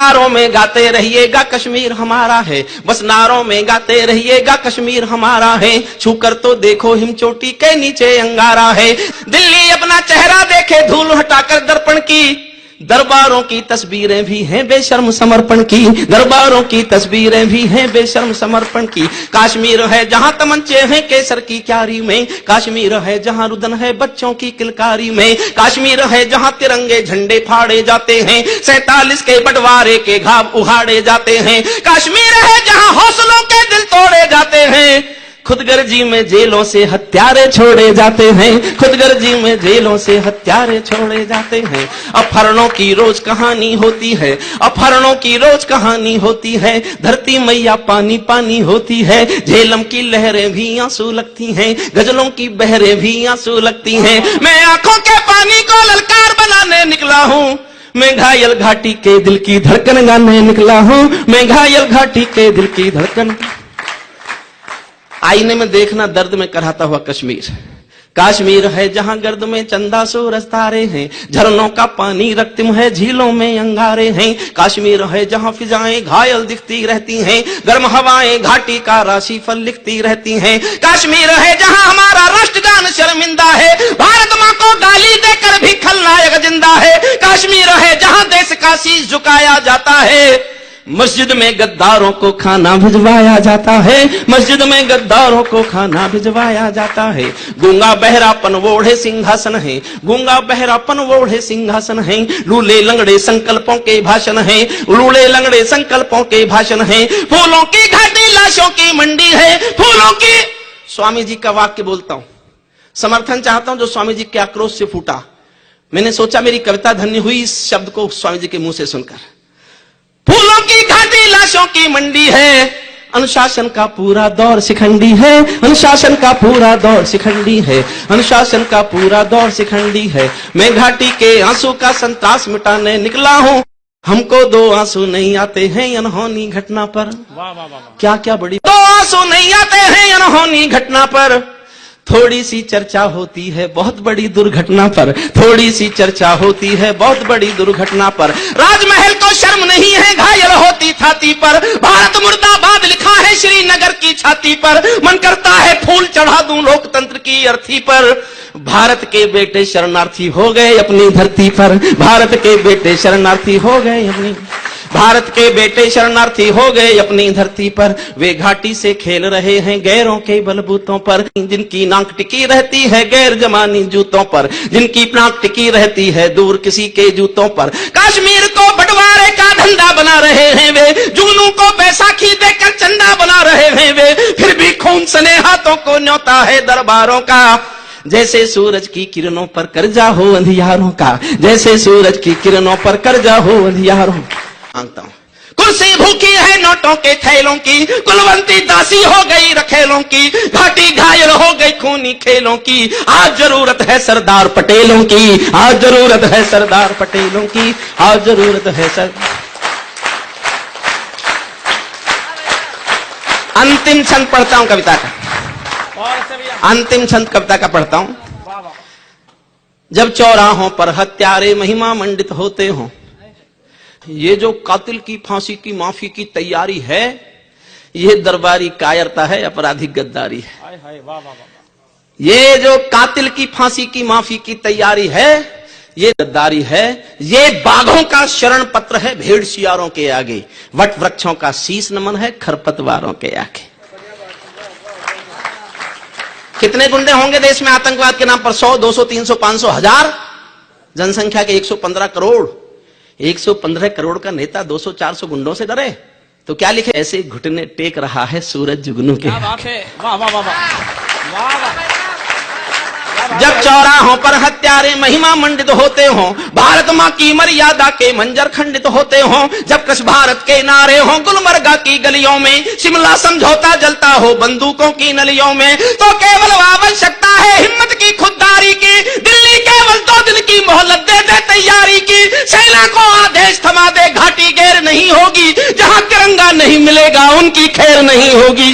नारों में गाते रहिएगा कश्मीर हमारा है, बस नारों में गाते रहिएगा कश्मीर हमारा है। छूकर तो देखो हिम चोटी के नीचे अंगारा है। दिल्ली अपना चेहरा देखे धूल हटाकर दर्पण की, दरबारों की तस्वीरें भी हैं बेशर्म समर्पण की, दरबारों की तस्वीरें भी हैं बेशर्म समर्पण की। कश्मीर है जहां तमंचे हैं केसर की क्यारी में, कश्मीर है जहां रुदन है बच्चों की किलकारी में, कश्मीर है जहां तिरंगे झंडे फाड़े जाते हैं, 47 के बंटवारे के घाव उहाड़े जाते हैं। कश्मीर है जहां हौसलों के दिल तोड़े जाते हैं, खुदगर्जी में जेलों से हत्यारे छोड़े जाते हैं, खुदगर्जी में जेलों से हत्यारे छोड़े जाते हैं। अपहरणों की रोज कहानी होती है, अपहरणों की रोज कहानी होती है। धरती मैया पानी पानी होती है, झेलम की लहरें भी आंसू लगती हैं, गजलों की बहरें भी आंसू लगती हैं। मैं आंखों के पानी को ललकार बनाने निकला हूँ, मैं घायल घाटी के दिल की धड़कन गाने निकला हूँ, मैं घायल घाटी के दिल की धड़कन। आईने में देखना दर्द में कराता हुआ कश्मीर, कश्मीर है जहां गर्द में चंदा सूरज तारे हैं, झरनों का पानी रक्तम है झीलों में अंगारे हैं। कश्मीर है जहां फिजाएं घायल दिखती रहती हैं, गर्म हवाएं घाटी का राशिफल लिखती रहती हैं। कश्मीर है जहां हमारा राष्ट्रगान शर्मिंदा है, भारत मां को गाली देकर भी खलनायक जिंदा है। कश्मीर है जहां देश का शीश झुकाया जाता है, मस्जिद में गद्दारों को खाना भिजवाया जाता है, मस्जिद में गद्दारों को खाना भिजवाया जाता है। गूंगा बहरापन वोढ़े सिंहासन है, गूंगा बहरापन वोढ़े सिंहासन है। लूले लंगड़े संकल्पों के भाषण है, लूले लंगड़े संकल्पों के भाषण है। फूलों की घाटी लाशों की मंडी है, फूलों की। स्वामी जी का वाक्य बोलता हूं, समर्थन चाहता हूं जो स्वामी जी के आक्रोश से फूटा। मैंने सोचा मेरी कविता धन्य हुई इस शब्द को स्वामी जी के मुंह से सुनकर। फूलों की घाटी लाशों की मंडी है, अनुशासन का पूरा दौर शिखंडी है, अनुशासन का पूरा दौर शिखंडी है, अनुशासन का पूरा दौर शिखंडी है। मैं घाटी के आंसू का संतास मिटाने निकला हूं, हमको दो आंसू नहीं आते हैं अनहोनी घटना पर। वाह वाह वाह, क्या क्या बड़ी। दो आंसू नहीं आते हैं अनहोनी घटना पर, थोड़ी सी चर्चा होती है बहुत बड़ी दुर्घटना पर, थोड़ी सी चर्चा होती है बहुत बड़ी दुर्घटना पर। राजमहल को शर्म नहीं है घायल होती छाती पर, भारत मुर्दाबाद लिखा है श्रीनगर की छाती पर। मन करता है फूल चढ़ा दूं लोकतंत्र की अर्थी पर। भारत के बेटे शरणार्थी हो गए अपनी धरती पर, भारत के बेटे शरणार्थी हो गए अपनी, भारत के बेटे शरणार्थी हो गए अपनी धरती पर। वे घाटी से खेल रहे हैं गैरों के बलबूतों पर, जिनकी नाक टिकी रहती है गैर जमानी जूतों पर, जिनकी नाक टिकी रहती है दूर किसी के जूतों पर। कश्मीर को बंटवारे का धंधा बना रहे हैं वे, जुगनू को बैसाखी देकर चंदा बना रहे हैं वे, फिर भी खून सने हाथों को न्योता है दरबारों का। जैसे सूरज की किरणों पर कर्जा हो अंधियारों का, जैसे सूरज की किरणों पर कर्जा हो अंधियारों। मांगता हूं, कुर्सी भूखी है नोटों के थैलों की, कुलवंती दासी हो गई रखेलों की, घाटी घायल हो गई खूनी खेलों की। आज जरूरत है सरदार पटेलों की, आज जरूरत है सरदार पटेलों की, आज जरूरत है सर। अंतिम छंद पढ़ता हूं कविता का, अंतिम छंद कविता का पढ़ता हूं। जब चौराहों पर हत्यारे महिमा मंडित होते हों, ये जो कातिल की फांसी की माफी की तैयारी है, ये दरबारी कायरता है, आपराधिक गद्दारी है। ये जो कातिल की फांसी की माफी की तैयारी है, ये गद्दारी है। ये बाघों का शरण पत्र है भेड़ शियारों के आगे, वट वृक्षों का शीश नमन है खरपतवारों के आगे। कितने गुंडे होंगे देश में आतंकवाद के नाम पर? 100, 200, 300, 500, 1000। जनसंख्या के 115 करोड़, 115 करोड़ का नेता 200, 400 गुंडों से डरे? तो क्या लिखे? ऐसे घुटने टेक रहा है सूरज जुगनू के। क्या बात है, वाह वाह वाह वाह। जब चौराहों पर हत्यारे महिमा मंडित होते हों, भारत मां की मर्यादा के मंजर खंडित होते हों, जब कश भारत के नारे हों गुलमर्गा की गलियों में, शिमला समझौता जलता हो बंदूकों की नलियों में, तो केवल आवश्यकता है हिम्मत की खुददारी की। दिल्ली केवल 2 दिन की मोहलत दे दे तैयारी की, सेना को आदेश थमा दे घाटी गैर नहीं होगी, जहां तिरंगा नहीं मिलेगा उनकी खैर नहीं होगी।